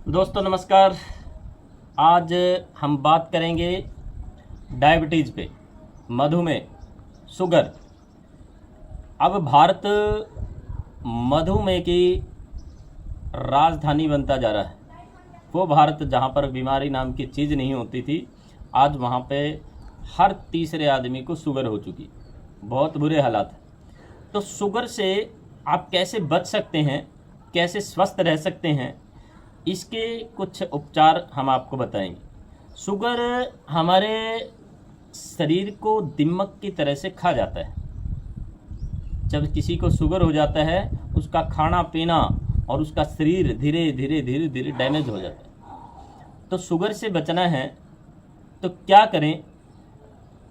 दोस्तों नमस्कार। आज हम बात करेंगे डायबिटीज़ पे, मधुमेह, शुगर। अब भारत मधुमेह की राजधानी बनता जा रहा है। वो भारत जहाँ पर बीमारी नाम की चीज़ नहीं होती थी, आज वहाँ पे हर तीसरे आदमी को शुगर हो चुकी। बहुत बुरे हालात हैं। तो शुगर से आप कैसे बच सकते हैं, कैसे स्वस्थ रह सकते हैं, इसके कुछ उपचार हम आपको बताएंगे। शुगर हमारे शरीर को दीमक की तरह से खा जाता है। जब किसी को शुगर हो जाता है, उसका खाना पीना और उसका शरीर धीरे धीरे धीरे धीरे डैमेज हो जाता है। तो शुगर से बचना है तो क्या करें,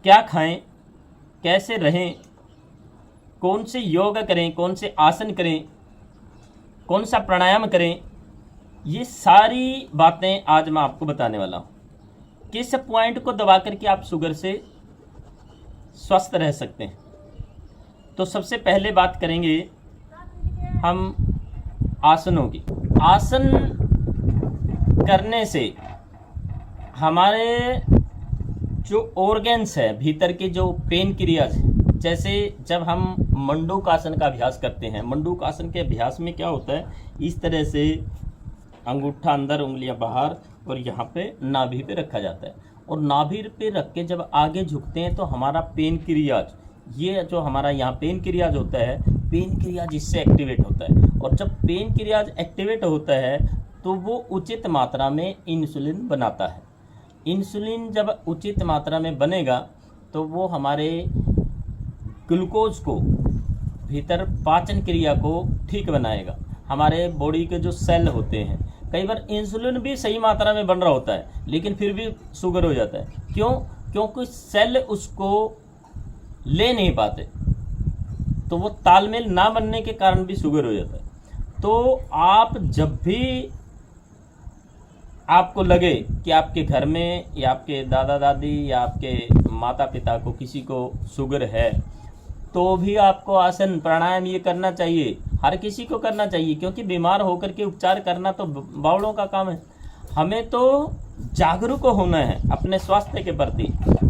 क्या खाएं, कैसे रहें, कौन से योग करें, कौन से आसन करें, कौन सा प्राणायाम करें, ये सारी बातें आज मैं आपको बताने वाला हूँ। किस पॉइंट को दबा करके आप शुगर से स्वस्थ रह सकते हैं। तो सबसे पहले बात करेंगे हम आसनों की। आसन करने से हमारे जो ऑर्गन्स है, भीतर के जो पेन क्रियाज है, जैसे जब हम मंडूक आसन का अभ्यास करते हैं, मंडूक आसन के अभ्यास में क्या होता है, इस तरह से अंगूठा अंदर, उंगलियां बाहर, और यहाँ पे नाभि पे रखा जाता है। और नाभि पे रख के जब आगे झुकते हैं तो हमारा पेन क्रियाज, ये जो हमारा यहाँ पेन क्रियाज होता है, पेन क्रियाज इससे एक्टिवेट होता है। और जब पेन क्रियाज एक्टिवेट होता है तो वो उचित मात्रा में इंसुलिन बनाता है। इंसुलिन जब उचित मात्रा में बनेगा तो वो हमारे ग्लूकोज को, भीतर पाचन क्रिया को ठीक बनाएगा। हमारे बॉडी के जो सेल होते हैं, कई बार इंसुलिन भी सही मात्रा में बन रहा होता है लेकिन फिर भी शुगर हो जाता है। क्यों? क्योंकि सेल उसको ले नहीं पाते, तो वो तालमेल ना बनने के कारण भी शुगर हो जाता है। तो आप जब भी आपको लगे कि आपके घर में या आपके दादा दादी या आपके माता पिता को किसी को शुगर है, तो भी आपको आसन प्राणायाम ये करना चाहिए। हर किसी को करना चाहिए, क्योंकि बीमार होकर के उपचार करना तो बावड़ों का काम है। हमें तो जागरूक होना है अपने स्वास्थ्य के प्रति।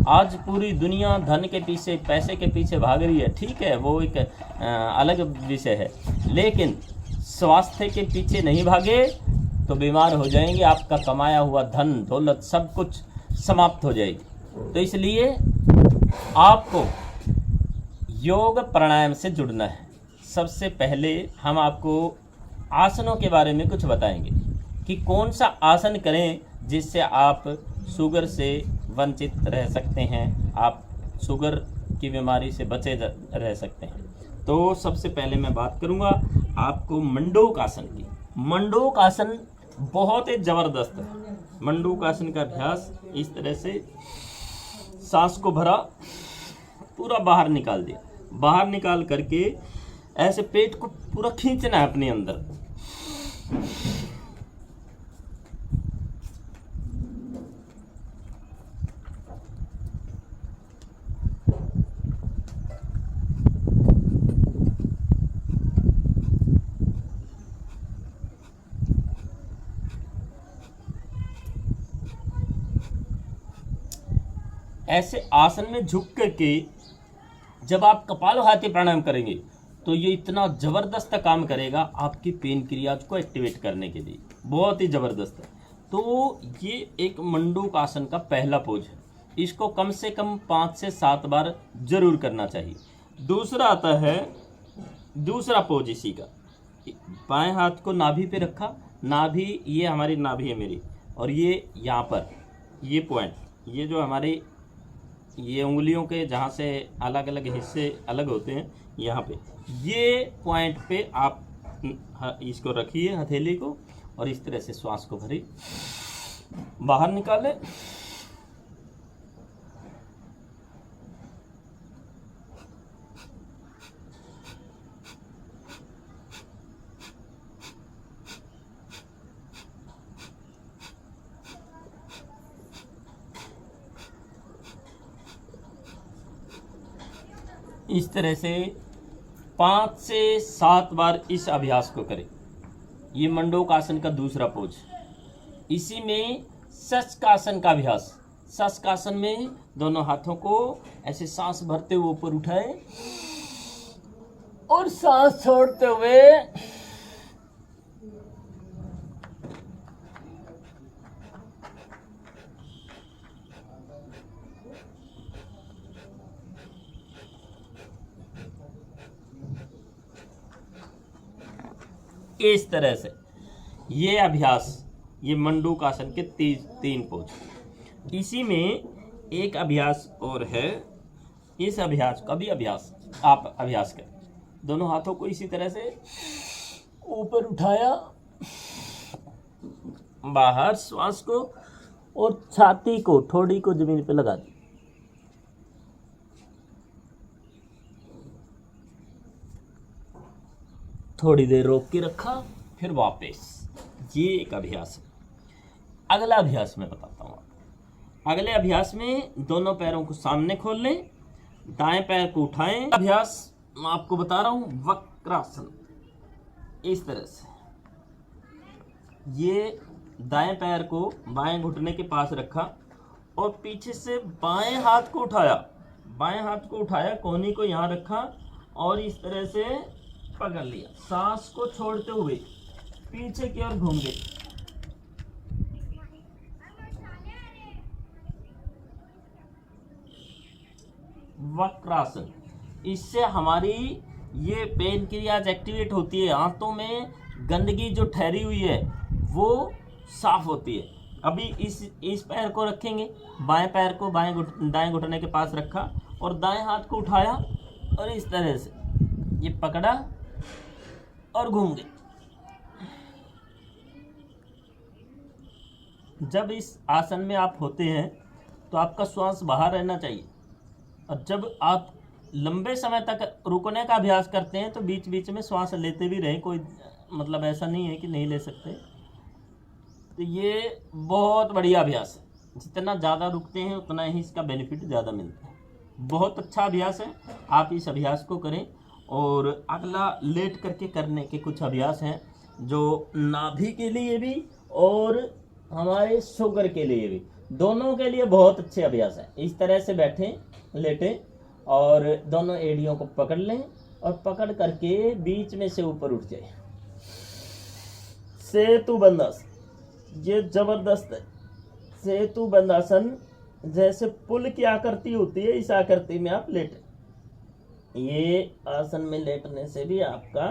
आज पूरी दुनिया धन के पीछे, पैसे के पीछे भाग रही है, ठीक है, वो एक अलग विषय है, लेकिन स्वास्थ्य के पीछे नहीं भागे तो बीमार हो जाएंगे। आपका कमाया हुआ धन दौलत सब कुछ समाप्त हो जाएगी। तो इसलिए आपको योग प्राणायाम से जुड़ना है। सबसे पहले हम आपको आसनों के बारे में कुछ बताएंगे कि कौन सा आसन करें जिससे आप शुगर से वंचित रह सकते हैं, आप शुगर की बीमारी से बचे रह सकते हैं। तो सबसे पहले मैं बात करूंगा आपको मंडूक आसन की। मंडूक आसन बहुत ही ज़बरदस्त है। मंडूक आसन का अभ्यास इस तरह से सांस को भरा, पूरा बाहर निकाल दिया, बाहर निकाल करके ऐसे पेट को पूरा खींचना है अपने अंदर। ऐसे आसन में झुक करके जब आप कपालभाति प्राणायाम करेंगे तो ये इतना ज़बरदस्त काम करेगा आपकी पेन क्रियाज को एक्टिवेट करने के लिए, बहुत ही ज़बरदस्त है। तो ये एक मंडूक आसन का पहला पोज है, इसको कम से कम 5 से 7 बार जरूर करना चाहिए। दूसरा आता है दूसरा पोज इसी का। बाएं हाथ को नाभि पे रखा, नाभि, ये हमारी नाभि है मेरी, और ये यहाँ पर ये पॉइंट, ये जो हमारे ये उंगलियों के जहाँ से अलग अलग हिस्से अलग होते हैं, यहाँ पे ये पॉइंट पे आप इसको रखिए, हथेली को, और इस तरह से श्वास को भरी, बाहर निकालें। इस तरह से 5 से 7 बार इस अभ्यास को करें। ये मंडूक आसन का दूसरा पोज। इसी में शशकासन का अभ्यास। शशकासन में दोनों हाथों को ऐसे सांस भरते हुए ऊपर उठाएं और सांस छोड़ते हुए इस तरह से ये अभ्यास, ये मंडूकासन के तीन पोज। इसी में एक अभ्यास और है। इस अभ्यास का भी आप अभ्यास करें। दोनों हाथों को इसी तरह से ऊपर उठाया, बाहर श्वास को, और छाती को, ठोड़ी को जमीन पे लगा दी। थोड़ी देर रोक के रखा, फिर वापस। ये एक अभ्यास है। अगला अभ्यास मैं बताता हूँ। अगले अभ्यास में दोनों पैरों को सामने खोल लें, दाएं पैर को उठाएं। अभ्यास मैं आपको बता रहा हूँ, वक्रासन। इस तरह से ये दाएं पैर को बाएं घुटने के पास रखा और पीछे से बाएं हाथ को उठाया, कोहनी को यहाँ रखा और इस तरह से पकड़ लिया। सांस को छोड़ते हुए पीछे की ओर घूम गए। वक्रासन। इससे हमारी ये पेन क्रियाज एक्टिवेट होती है। आंतों में गंदगी जो ठहरी हुई है वो साफ होती है। अभी इस पैर को रखेंगे, बाएं पैर को दाएं घुटने के पास रखा और दाएं हाथ को उठाया और इस तरह से ये पकड़ा और घूम गए। जब इस आसन में आप होते हैं तो आपका श्वास बाहर रहना चाहिए, और जब आप लंबे समय तक रुकने का अभ्यास करते हैं तो बीच बीच में श्वास लेते भी रहें। कोई मतलब ऐसा नहीं है कि नहीं ले सकते। तो ये बहुत बढ़िया अभ्यास है। जितना ज़्यादा रुकते हैं उतना ही इसका बेनिफिट ज़्यादा मिलता है। बहुत अच्छा अभ्यास है, आप इस अभ्यास को करें। और अगला लेट करके करने के कुछ अभ्यास हैं जो नाभि के लिए भी और हमारे शुगर के लिए भी, दोनों के लिए बहुत अच्छे अभ्यास हैं। इस तरह से बैठें, लेटें और दोनों एड़ियों को पकड़ लें और पकड़ करके बीच में से ऊपर उठ जाए। सेतु बंदासन, ये जबरदस्त है। सेतु बंदासन जैसे पुल की आकृति होती है, इस आकृति में आप लेटें। ये आसन में लेटने से भी आपका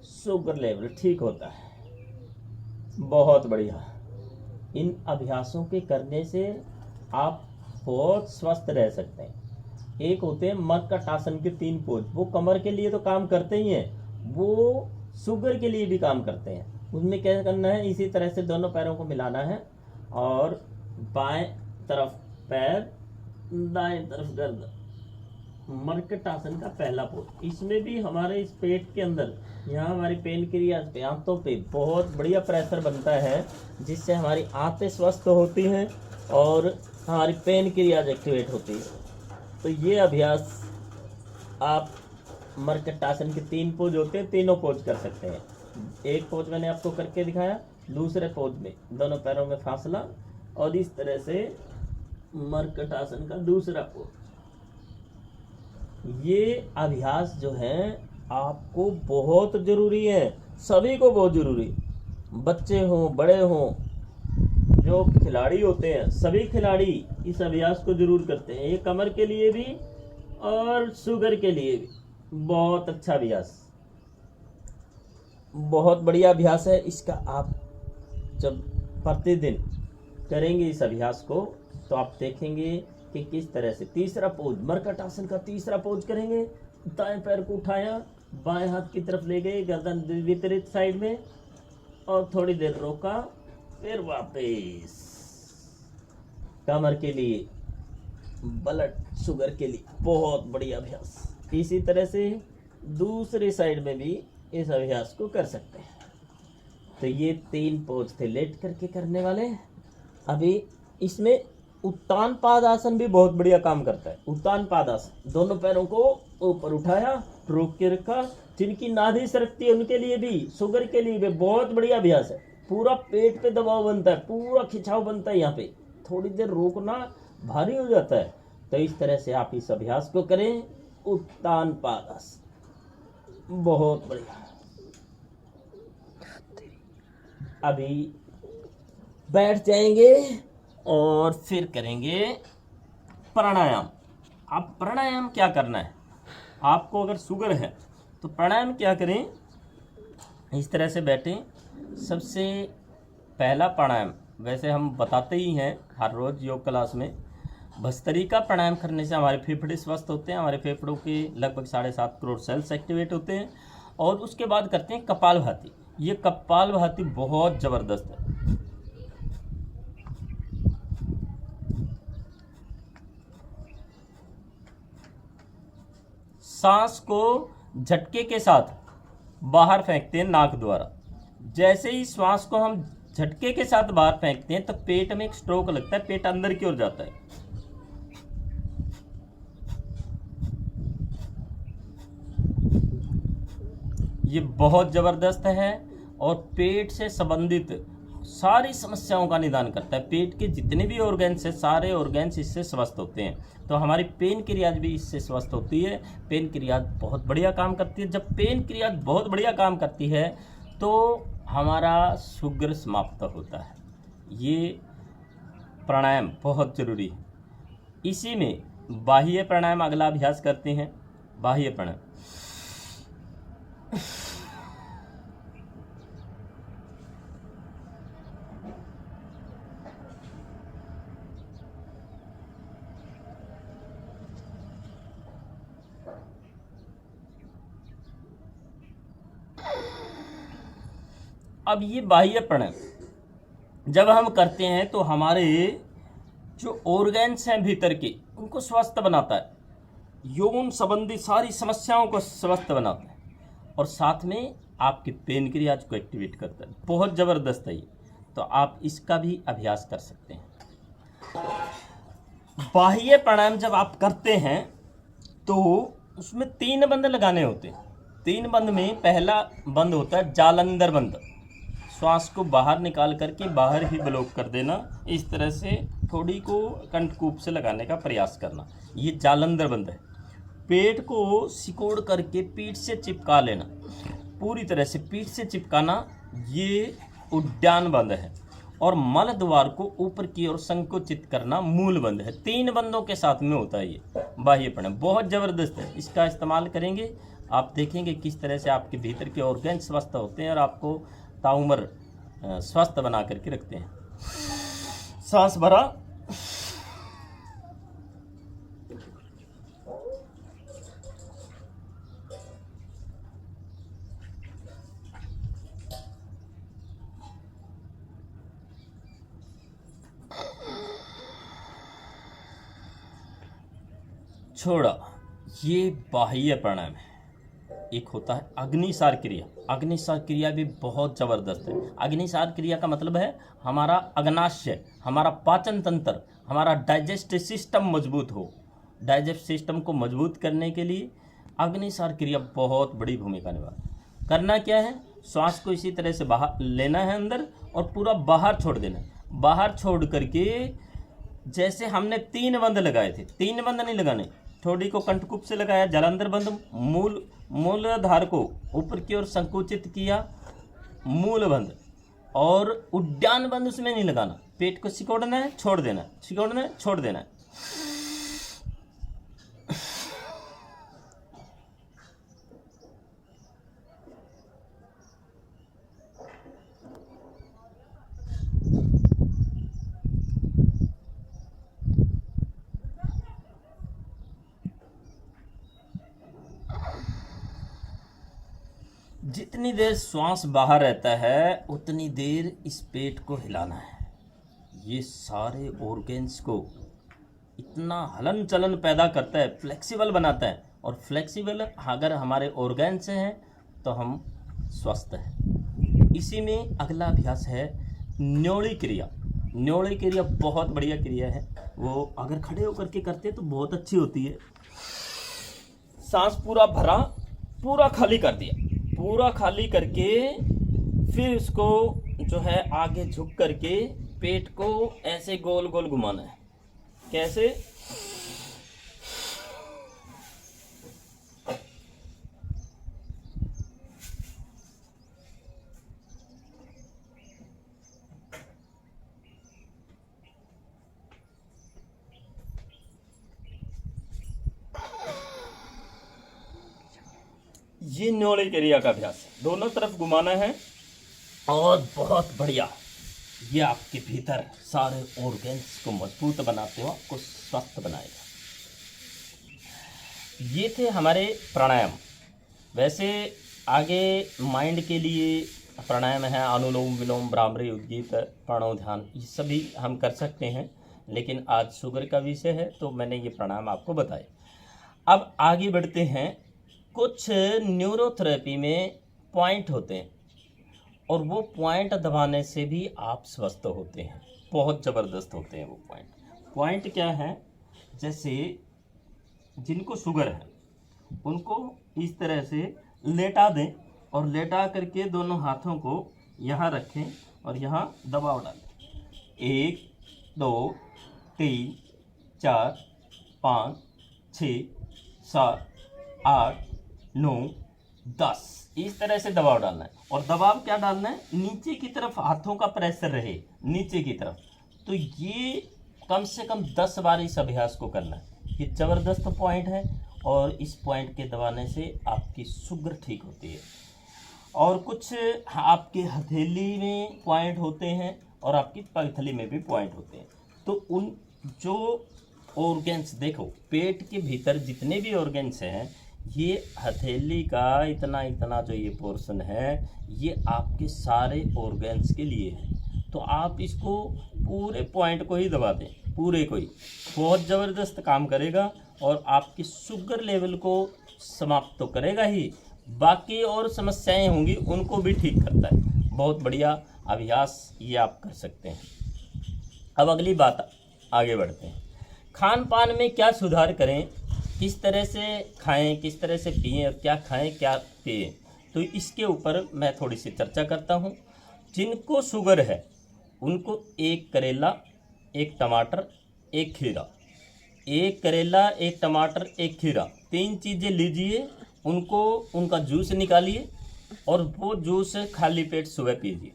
शुगर लेवल ठीक होता है। बहुत बढ़िया। इन अभ्यासों के करने से आप बहुत स्वस्थ रह सकते हैं। एक होते हैं मर्कटासन के 3 पोज, वो कमर के लिए तो काम करते ही हैं, वो शुगर के लिए भी काम करते हैं। उसमें क्या करना है, इसी तरह से दोनों पैरों को मिलाना है और बाएं तरफ पैर, दाएं तरफ गर्दन। मर्कटासन का पहला पोज। इसमें भी हमारे इस पेट के अंदर, यहाँ हमारी पेन क्रियाज पे, आंतों पे बहुत बढ़िया प्रेशर बनता है, जिससे हमारी आंतें स्वस्थ होती हैं और हमारी पेन क्रियाज एक्टिवेट होती है। तो ये अभ्यास आप मर्कटासन के 3 पोज होते हैं, तीनों पोज कर सकते हैं। एक पोज मैंने आपको करके दिखाया, दूसरे पोज में दोनों पैरों में फासला और इस तरह से मर्कटासन का दूसरा पोज। ये अभ्यास जो है आपको बहुत जरूरी है, सभी को बहुत जरूरी। बच्चे हों, बड़े हों, जो खिलाड़ी होते हैं, सभी खिलाड़ी इस अभ्यास को जरूर करते हैं। ये कमर के लिए भी और शुगर के लिए भी बहुत अच्छा अभ्यास, बहुत बढ़िया अभ्यास है। इसका आप जब प्रतिदिन करेंगे इस अभ्यास को तो आप देखेंगे कि किस तरह से। तीसरा पोज, मर्कटासन का तीसरा पोज करेंगे। दाएं पैर को उठाया, बाएं हाथ की तरफ ले गए, गर्दन विपरीत साइड में और थोड़ी देर रोका, फिर वापस। कमर के लिए, ब्लड शुगर के लिए बहुत बढ़िया अभ्यास। इसी तरह से दूसरी साइड में भी इस अभ्यास को कर सकते हैं। तो ये 3 पोज थे लेट करके करने वाले। अभी इसमें उत्तान पादासन भी बहुत बढ़िया काम करता है। उत्तान पादासन, दोनों पैरों को ऊपर उठाया, रोक के रखा। जिनकी नाभि सरकती है उनके लिए भी, शुगर के लिए भी बहुत बढ़िया अभ्यास है। पूरा पेट पे दबाव बनता है, पूरा खिंचाव बनता है, यहाँ पे थोड़ी देर रोकना भारी हो जाता है। तो इस तरह से आप इस अभ्यास को करें, उत्तान पादहस्त। बहुत बढ़िया। अभी बैठ जाएंगे और फिर करेंगे प्राणायाम। आप प्राणायाम क्या करना है, आपको अगर शुगर है तो प्राणायाम क्या करें, इस तरह से बैठें। सबसे पहला प्राणायाम वैसे हम बताते ही हैं हर रोज़ योग क्लास में, भस्त्रिका प्राणायाम करने से हमारे फेफड़े स्वस्थ होते हैं, हमारे फेफड़ों के लगभग 7.5 करोड़ सेल्स एक्टिवेट होते हैं। और उसके बाद करते हैं कपालभाति। ये कपालभाति बहुत ज़बरदस्त है। सांस को झटके के साथ बाहर फेंकते हैं नाक द्वारा। जैसे ही श्वास को हम झटके के साथ बाहर फेंकते हैं तो पेट में एक स्ट्रोक लगता है, पेट अंदर की ओर जाता है। ये बहुत ज़बरदस्त है और पेट से संबंधित सारी समस्याओं का निदान करता है। पेट के जितने भी ऑर्गन्स हैं, सारे ऑर्गन्स इससे स्वस्थ होते हैं। तो हमारी पेन क्रियाज भी इससे स्वस्थ होती है। पेन क्रियाज बहुत बढ़िया काम करती है। जब पेन क्रियाज बहुत बढ़िया काम करती है तो हमारा शुगर समाप्त होता है। ये प्राणायाम बहुत ज़रूरी है। इसी में बाह्य प्राणायाम अगला अभ्यास करते हैं। बाह्य प्राणायाम, अब ये बाह्य प्राणायाम जब हम करते हैं तो हमारे जो ऑर्गन्स हैं भीतर के, उनको स्वस्थ बनाता है, यौन संबंधी सारी समस्याओं को स्वस्थ बनाता है और साथ में आपके पेन क्रियाज को एक्टिवेट करता है। बहुत ज़बरदस्त है ये। तो आप इसका भी अभ्यास कर सकते हैं। बाह्य प्राणायाम जब आप करते हैं तो उसमें 3 बंद लगाने होते हैं। 3 बंद में पहला बंद होता है जालंधर बंद। श्वास को बाहर निकाल करके बाहर ही ब्लॉक कर देना, इस तरह से थोड़ी को कंठकूप से लगाने का प्रयास करना, ये जालंधर बंद है। पेट को सिकोड़ करके पीठ से चिपका लेना, पूरी तरह से पीठ से चिपकाना, ये उड्डान बंद है। और मल द्वार को ऊपर की ओर संकुचित करना मूल बंद है। 3 बंदों के साथ में होता है ये बाह्य प्राणायाम। बहुत ज़बरदस्त है। इसका इस्तेमाल करेंगे, आप देखेंगे किस तरह से आपके भीतर के ऑर्गन स्वस्थ होते हैं और आपको ताउम्र स्वस्थ बना करके रखते हैं। सांस भरा, छोड़ा। ये बाह्य प्राणायाम है। एक होता है अग्निसार क्रिया। अग्निसार क्रिया भी बहुत ज़बरदस्त है। अग्निसार क्रिया का मतलब है हमारा अग्नाशय, हमारा पाचन तंत्र, हमारा डाइजेस्टिव सिस्टम मजबूत हो। डाइजेस्ट सिस्टम को मजबूत करने के लिए अग्निसार क्रिया बहुत बड़ी भूमिका निभाती है। करना क्या है, श्वास को इसी तरह से बाहर लेना है अंदर और पूरा बाहर छोड़ देना है। बाहर छोड़ करके जैसे हमने 3 बंद लगाए थे, 3 बंद नहीं लगाने, थोड़ी को कंठकूप से लगाया, जालंधर बंद, मूलाधार को ऊपर की ओर संकुचित किया, मूल बंद, और उड्डान बंद उसमें नहीं लगाना। पेट को सिकोड़ना है, छोड़ देना, सिकोड़ना है, छोड़ देना है। जितनी देर श्वास बाहर रहता है उतनी देर इस पेट को हिलाना है। ये सारे ऑर्गन्स को इतना हलन चलन पैदा करता है, फ्लेक्सिबल बनाता है। और फ्लेक्सिबल अगर हमारे ऑर्गन्स हैं तो हम स्वस्थ हैं। इसी में अगला अभ्यास है न्योली क्रिया। न्योली क्रिया बहुत बढ़िया क्रिया है। वो अगर खड़े होकर के करते तो बहुत अच्छी होती है। सांस पूरा भरा, पूरा खाली कर दिया, पूरा खाली करके फिर उसको जो है आगे झुक करके पेट को ऐसे गोल गोल घुमाना है। कैसे? ये न्योली क्रिया का अभ्यास है, दोनों तरफ घुमाना है और बहुत बढ़िया ये आपके भीतर सारे ऑर्गन्स को मजबूत बनाते हो, आपको स्वस्थ बनाएगा। ये थे हमारे प्राणायाम। वैसे आगे माइंड के लिए प्राणायाम है, अनुलोम विलोम, भ्रामरी, उद्गीत, प्रणव ध्यान, ये सभी हम कर सकते हैं, लेकिन आज शुगर का विषय है तो मैंने ये प्राणायाम आपको बताए। अब आगे बढ़ते हैं। कुछ न्यूरोथेरेपी में पॉइंट होते हैं और वो पॉइंट दबाने से भी आप स्वस्थ होते हैं, बहुत ज़बरदस्त होते हैं वो पॉइंट। पॉइंट क्या है? जैसे जिनको शुगर है उनको इस तरह से लेटा दें और लेटा करके दोनों हाथों को यहाँ रखें और यहाँ दबाव डालें। 1 2 3 4 5 6 7 8 9 10, इस तरह से दबाव डालना है। और दबाव क्या डालना है? नीचे की तरफ हाथों का प्रेशर रहे, नीचे की तरफ। तो ये कम से कम 10 बार इस अभ्यास को करना है। ये ज़बरदस्त पॉइंट है और इस पॉइंट के दबाने से आपकी शुगर ठीक होती है। और कुछ आपके हथेली में पॉइंट होते हैं और आपकी पगथली में भी पॉइंट होते हैं। तो उन जो ऑर्गन्स, देखो पेट के भीतर जितने भी ऑर्गन्स हैं, ये हथेली का इतना इतना जो ये पोर्शन है, ये आपके सारे ऑर्गन्स के लिए है। तो आप इसको पूरे पॉइंट को ही दबा दें, पूरे को ही, बहुत ज़बरदस्त काम करेगा और आपकी शुगर लेवल को समाप्त तो करेगा ही, बाकी और समस्याएं होंगी उनको भी ठीक करता है। बहुत बढ़िया अभ्यास ये आप कर सकते हैं। अब अगली बात आगे बढ़ते हैं। खान पान में क्या सुधार करें, किस तरह से खाएं, किस तरह से पिएं और क्या खाएं क्या पिएं, तो इसके ऊपर मैं थोड़ी सी चर्चा करता हूं। जिनको शुगर है उनको 1 करेला, 1 टमाटर, 1 खीरा, 1 करेला, 1 टमाटर, 1 खीरा, 3 चीज़ें लीजिए, उनको उनका जूस निकालिए और वो जूस खाली पेट सुबह पीजिए।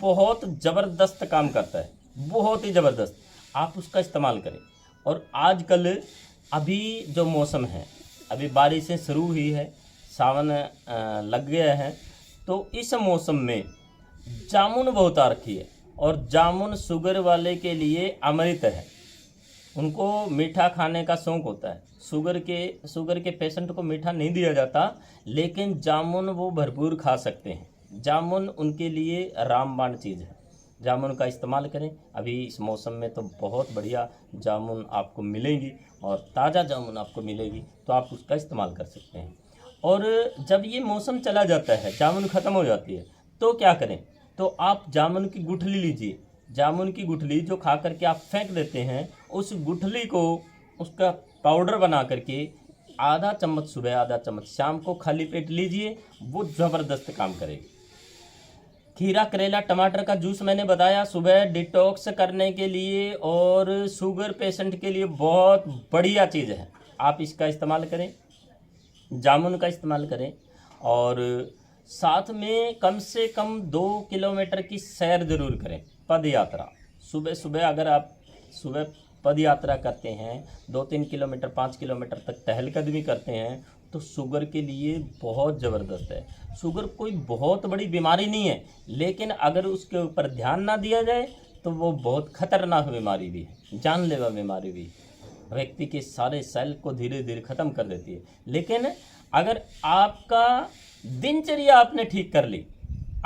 बहुत ज़बरदस्त काम करता है, बहुत ही ज़बरदस्त। आप उसका इस्तेमाल करें। और आजकल अभी जो मौसम है, अभी बारिशें शुरू हुई है, सावन लग गया है, तो इस मौसम में जामुन बहुत आ रखी है और जामुन शुगर वाले के लिए अमृत है। उनको मीठा खाने का शौक़ होता है। शुगर के पेशेंट को मीठा नहीं दिया जाता, लेकिन जामुन वो भरपूर खा सकते हैं। जामुन उनके लिए रामबाण चीज़ है। जामुन का इस्तेमाल करें। अभी इस मौसम में तो बहुत बढ़िया जामुन आपको मिलेंगी और ताज़ा जामुन आपको मिलेगी, तो आप उसका इस्तेमाल कर सकते हैं। और जब ये मौसम चला जाता है, जामुन ख़त्म हो जाती है, तो क्या करें? तो आप जामुन की गुठली लीजिए। जामुन की गुठली जो खा करके आप फेंक देते हैं, उस गुठली को उसका पाउडर बना करके आधा चम्मच सुबह, आधा चम्मच शाम को खाली पेट लीजिए, वो ज़बरदस्त काम करेगी। खीरा, करेला, टमाटर का जूस मैंने बताया, सुबह डिटॉक्स करने के लिए और शुगर पेशेंट के लिए बहुत बढ़िया चीज़ है। आप इसका इस्तेमाल करें, जामुन का इस्तेमाल करें और साथ में कम से कम 2 किलोमीटर की सैर ज़रूर करें, पद यात्रा। सुबह सुबह अगर आप सुबह पद यात्रा करते हैं, 2-3 किलोमीटर 5 किलोमीटर तक टहलकदमी करते हैं, तो शुगर के लिए बहुत ज़बरदस्त है। शुगर कोई बहुत बड़ी बीमारी नहीं है, लेकिन अगर उसके ऊपर ध्यान ना दिया जाए तो वो बहुत खतरनाक बीमारी भी है, जानलेवा बीमारी भी है। व्यक्ति के सारे सेल को धीरे धीरे ख़त्म कर देती है। लेकिन अगर आपका दिनचर्या आपने ठीक कर ली,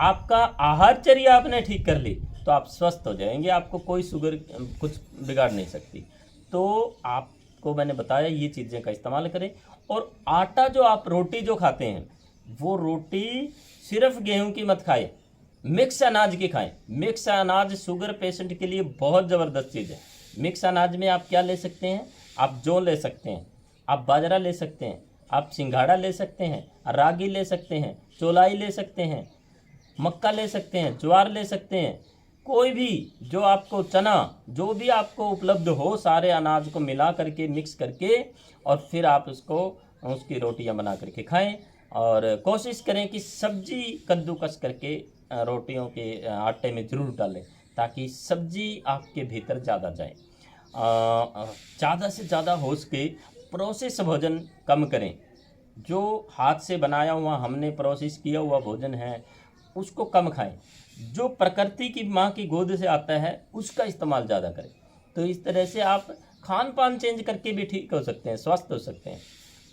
आपका आहारचर्या आपने ठीक कर ली, तो आप स्वस्थ हो जाएंगे। आपको कोई शुगर कुछ बिगाड़ नहीं सकती। तो आपको मैंने बताया ये चीज़ें का इस्तेमाल करें। और आटा जो आप रोटी जो खाते हैं, वो रोटी सिर्फ गेहूं की मत खाएं, मिक्स अनाज की खाएं। मिक्स अनाज शुगर पेशेंट के लिए बहुत ज़बरदस्त चीज़ है। मिक्स अनाज में आप क्या ले सकते हैं? आप जौ ले सकते हैं, आप बाजरा ले सकते हैं, आप सिंघाड़ा ले सकते हैं, रागी ले सकते हैं, चौलाई ले सकते हैं, मक्का ले सकते हैं, ज्वार ले सकते हैं, कोई भी जो आपको चना, जो भी आपको उपलब्ध हो, सारे अनाज को मिला करके मिक्स करके और फिर आप उसकी रोटियां बना करके खाएं। और कोशिश करें कि सब्जी कद्दूकस करके रोटियों के आटे में ज़रूर डालें, ताकि सब्जी आपके भीतर ज़्यादा जाए। ज़्यादा से ज़्यादा हो सके प्रोसेस भोजन कम करें। जो हाथ से बनाया हुआ, हमने प्रोसेस किया हुआ भोजन है, उसको कम खाएं। जो प्रकृति की माँ की गोद से आता है उसका इस्तेमाल ज़्यादा करें। तो इस तरह से आप खान पान चेंज करके भी ठीक हो सकते हैं, स्वस्थ हो सकते हैं।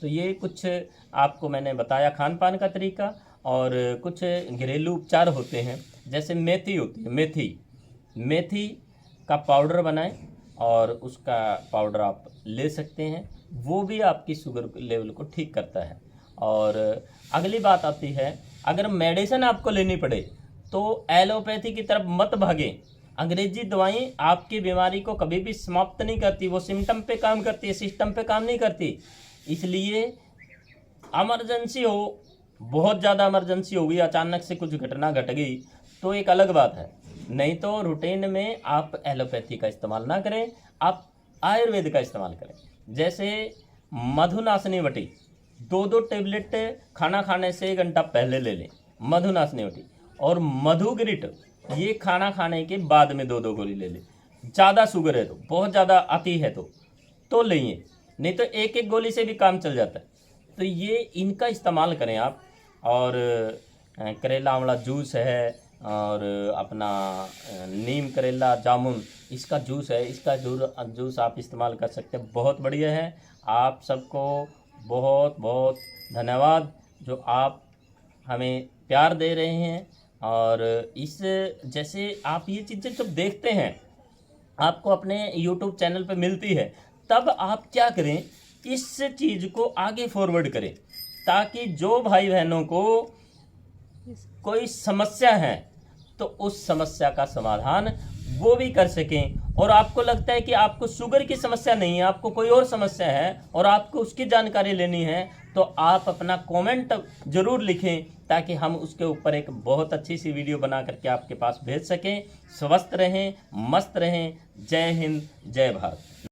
तो ये कुछ आपको मैंने बताया खान पान का तरीका। और कुछ घरेलू उपचार होते हैं, जैसे मेथी होती है, मेथी का पाउडर बनाएं और उसका पाउडर आप ले सकते हैं, वो भी आपकी शुगर लेवल को ठीक करता है। और अगली बात आती है, अगर मेडिसिन आपको लेनी पड़े तो एलोपैथी की तरफ मत भागें। अंग्रेजी दवाएं आपकी बीमारी को कभी भी समाप्त नहीं करती, वो सिम्टम पे काम करती है, सिस्टम पे काम नहीं करती। इसलिए इमरजेंसी हो, बहुत ज़्यादा इमरजेंसी हो गई, अचानक से कुछ घटना घट गई तो एक अलग बात है, नहीं तो रूटीन में आप एलोपैथी का इस्तेमाल ना करें, आप आयुर्वेद का इस्तेमाल करें। जैसे मधुनाशनी वटी 2-2 टेबलेट खाना खाने से 1 घंटा पहले ले लें, मधुनाशनी वटी। और मधुगिरिट, ये खाना खाने के बाद में 2-2 गोली ले लें। ज़्यादा शुगर है तो, बहुत ज़्यादा आती है तो लेंगे, नहीं तो 1-1 गोली से भी काम चल जाता है। तो ये इनका इस्तेमाल करें आप। और करेला आंवला जूस है, और अपना नीम करेला जामुन, इसका जूस है, इसका जूस आप इस्तेमाल कर सकते हैं, बहुत बढ़िया है। आप सबको बहुत बहुत धन्यवाद जो आप हमें प्यार दे रहे हैं। और इस जैसे आप ये चीज़ें जब देखते हैं, आपको अपने YouTube चैनल पे मिलती है, तब आप क्या करें, इस चीज़ को आगे फॉरवर्ड करें, ताकि जो भाई बहनों को कोई समस्या है तो उस समस्या का समाधान वो भी कर सकें। और आपको लगता है कि आपको शुगर की समस्या नहीं है, आपको कोई और समस्या है और आपको उसकी जानकारी लेनी है, तो आप अपना कमेंट ज़रूर लिखें, ताकि हम उसके ऊपर एक बहुत अच्छी सी वीडियो बना करके आपके पास भेज सकें। स्वस्थ रहें, मस्त रहें। जय हिंद, जय भारत।